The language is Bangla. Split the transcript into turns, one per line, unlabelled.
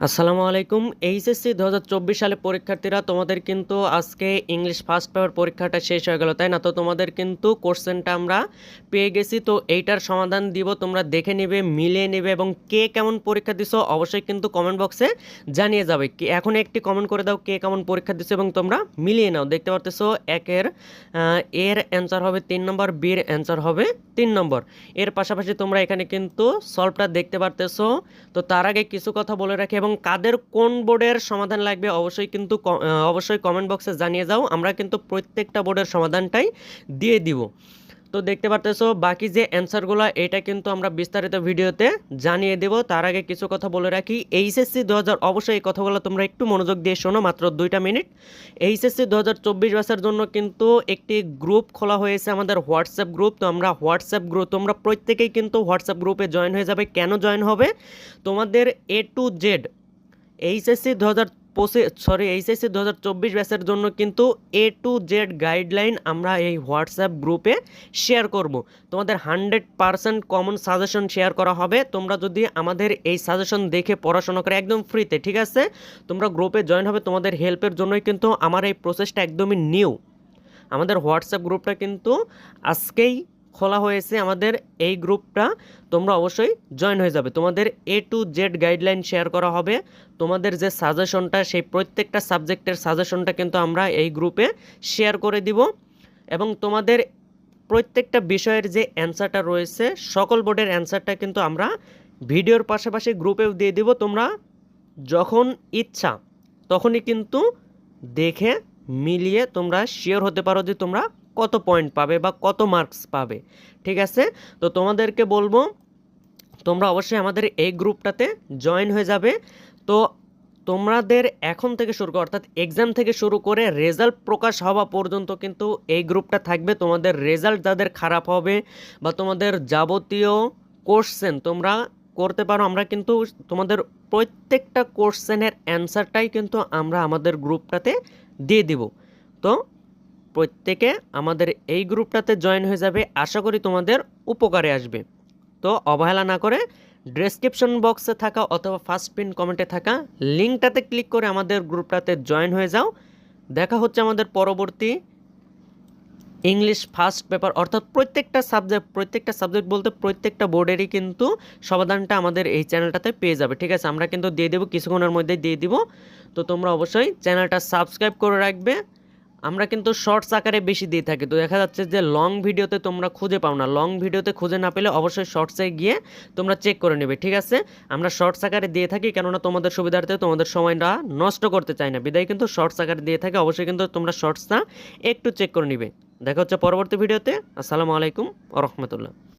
আসসালামু আলাইকুম। এইচএসসি 2024 সালে পরীক্ষার্থীরা, তোমাদের কিন্তু আজকে ইংলিশ ফার্স্ট পেপার পরীক্ষাটা শেষ হয়ে গেল, তাই না? তো তোমাদের কিন্তু কোশ্চেনটা আমরা পেয়ে গেছি। তো এইটার সমাধান দিব, তোমরা দেখে নেবে, মিলিয়ে নেবে এবং কে কেমন পরীক্ষা দিছো অবশ্যই কিন্তু কমেন্ট বক্সে জানিয়ে যাবে। কি এখন একটি কমেন্ট করে দাও কে কেমন পরীক্ষা দিছো এবং তোমরা মিলিয়ে নাও। দেখতে পারতেছো একের এর অ্যান্সার হবে 3 নম্বর, বির অ্যান্সার হবে 3 নম্বর। এর পাশাপাশি তোমরা এখানে কিন্তু সলভটা দেখতে পারতেছো। তো তার আগে কিছু কথা বলে রাখি, এবং কাদের কোন বোর্ডের সমাধান লাগবে অবশ্যই কিন্তু অবশ্যই কমেন্ট বক্সে জানিয়ে যাও। আমরা কিন্তু প্রত্যেকটা বোর্ডের সমাধানটাই দিয়ে দিব। তো দেখতে পারতেছো বাকি যে অ্যান্সারগুলো এটা কিন্তু আমরা বিস্তারিত ভিডিওতে জানিয়ে দেব। তার আগে কিছু কথা বলে রাখি, এইচএসসি 2000, অবশ্যই এই কথাগুলো তোমরা একটু মনোযোগ দিয়ে শোনো, মাত্র 2টা মিনিট। এইচএসসি 2024 ব্যাচের জন্য কিন্তু একটি গ্রুপ খোলা হয়েছে, আমাদের হোয়াটসঅ্যাপ গ্রুপ। তো আমরা হোয়াটসঅ্যাপ গ্রুপ, তোমরা প্রত্যেকেই কিন্তু হোয়াটসঅ্যাপ গ্রুপে জয়েন হয়ে যাবে। কেন জয়েন হবে? তোমাদের এ টু জেড এইচএসসি 2024 ব্যাচের জন্য কিন্তু এ টু জেড গাইডলাইন আমরা এই হোয়াটসঅ্যাপ গ্রুপে শেয়ার করব। তোমাদের 100% কমন সাজেশন শেয়ার করা হবে। তোমরা যদি আমাদের এই সাজেশন দেখে পড়াশোনা করে একদম ফ্রিতে, ঠিক আছে, তোমরা গ্রুপে জয়েন হবে। তোমাদের হেল্পের জন্যই কিন্তু আমার এই প্রসেসটা একদমই নিউ। আমাদের হোয়াটসঅ্যাপ গ্রুপটা কিন্তু আজকেই খোলা হয়েছে। আমাদের এই গ্রুপটা তোমরা অবশ্যই জয়েন হয়ে যাবে। তোমাদের এ টু জেড গাইডলাইন শেয়ার করা হবে। তোমাদের যে সাজেশনটা, সেই প্রত্যেকটা সাবজেক্টের সাজেশনটা কিন্তু আমরা এই গ্রুপে শেয়ার করে দিব। এবং তোমাদের প্রত্যেকটা বিষয়ের যে অ্যান্সারটা রয়েছে, সকল বোর্ডের অ্যান্সারটা কিন্তু আমরা ভিডিওর পাশাপাশি গ্রুপেও দিয়ে দিব। তোমরা যখন ইচ্ছা তখনই কিন্তু দেখে মিলিয়ে তোমরা শিওর হতে পারো যে তোমরা কত পয়েন্ট পাবে বা কত মার্কস পাবে, ঠিক আছে? তো তোমাদেরকে বলবো তোমরা অবশ্যই আমাদের এই গ্রুপটাতে জয়েন হয়ে যাবে। তো তোমাদের এখন থেকে শুরু করে, অর্থাৎ এক্সাম থেকে শুরু করে রেজাল্ট প্রকাশ হওয়া পর্যন্ত কিন্তু এই গ্রুপটা থাকবে। তোমাদের রেজাল্ট যাদের খারাপ হবে বা তোমাদের যাবতীয় কোশ্চেন তোমরা করতে পারো, আমরা কিন্তু তোমাদের প্রত্যেকটা কোশ্চেনের অ্যান্সারটাই কিন্তু আমরা আমাদের গ্রুপটাতে দিয়ে দিব। তো প্রত্যেকে আমাদের এই গ্রুপটাতে জয়েন হয়ে যাবে, আশা করি তোমাদের উপকারে আসবে। তো অবহেলা না করে ডেসক্রিপশন বক্সে থাকা অথবা ফার্স্ট পিন কমেন্টে থাকা লিঙ্কটাতে ক্লিক করে আমাদের গ্রুপটাতে জয়েন হয়ে যাও। দেখা হচ্ছে আমাদের পরবর্তী ইংলিশ ফার্স্ট পেপার, অর্থাৎ প্রত্যেকটা সাবজেক্ট বলতে প্রত্যেকটা বোর্ডেরই কিন্তু সমাধানটা আমাদের এই চ্যানেলটাতে পেয়ে যাবে, ঠিক আছে? আমরা কিন্তু দিয়ে দেবো, কিছুক্ষণের মধ্যে দিয়ে দিব। তো তোমরা অবশ্যই চ্যানেলটা সাবস্ক্রাইব করে রাখবে। আমরা কিন্তু শর্টস আকারে বেশি দিয়ে থাকি। তো দেখা যাচ্ছে যে লং ভিডিওতে তোমরা খুঁজে পাও না। লং ভিডিওতে খুঁজে না পেলে অবশ্যই শর্টসে গিয়ে তোমরা চেক করে নেবে, ঠিক আছে? আমরা শর্টস আকারে দিয়ে থাকি, কেননা তোমাদের সুবিধার্থে, তোমাদের সময়টা নষ্ট করতে চাই না, বিদায় কিন্তু শর্টস আকারে দিয়ে থাকি। অবশ্যই কিন্তু তোমরা শর্টসটা একটু চেক করে নিবে। দেখা হচ্ছে পরবর্তী ভিডিওতে। আসসালামু আলাইকুম ওয়া রাহমাতুল্লাহ।